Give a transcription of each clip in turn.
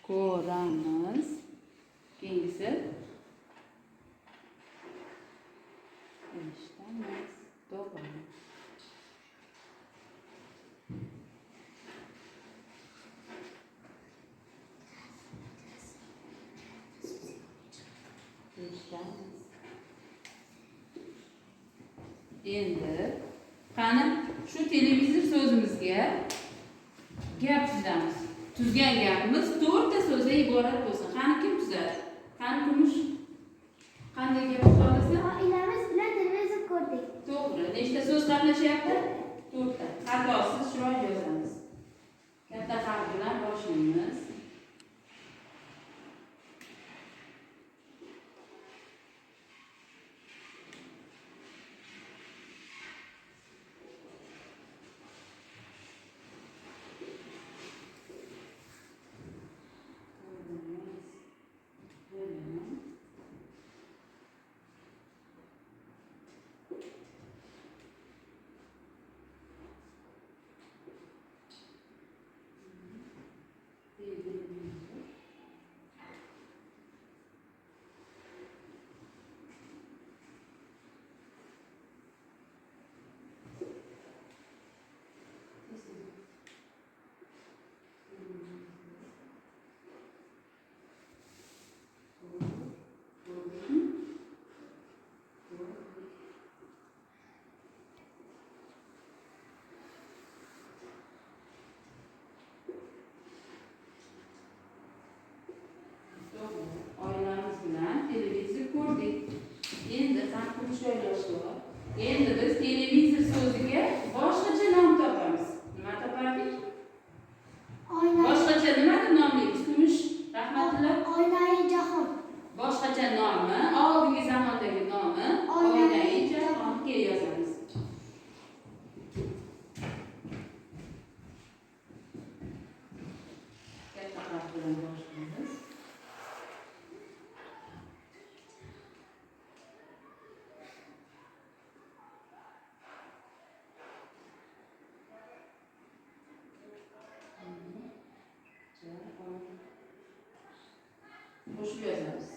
ko'ramiz. Keyingisi eshitamiz. To'g'ri. Eshitamiz. Endi qani shu televizor so'zimizga gap tuzamiz. Tuzgan gapimiz 4 ta so'zdan iborat bo'lsin. Qani kim tuzadi? Qani kumush? Qanday gap tuzamiz? Oilamiz bilan televizor ko'rdik. To'g'ri. Nechta so'z qatnashyapti? 4 ta. Xatosiz shuni yozamiz. Katta harf bilan boshlaymiz. Oilamiz bilan televizor ko'rdik. Endi qancha joylashdi? Endi biz televizor so'ziga boshqacha nom topamiz. Nima topardik? Boshqacha nima deb nomlaymiz? Kumush, rahmatulloh. Oilai jahon. Boshqacha nomi, oldingi zamondagi nomi Oilai jahonga yozamiz. Katta harf bilan boshlaymiz. Qo'shib yozamiz.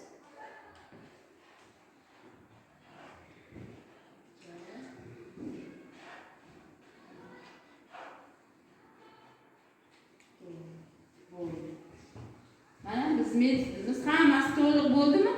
Mana bizimiz hammasi to'liq bo'ldimi?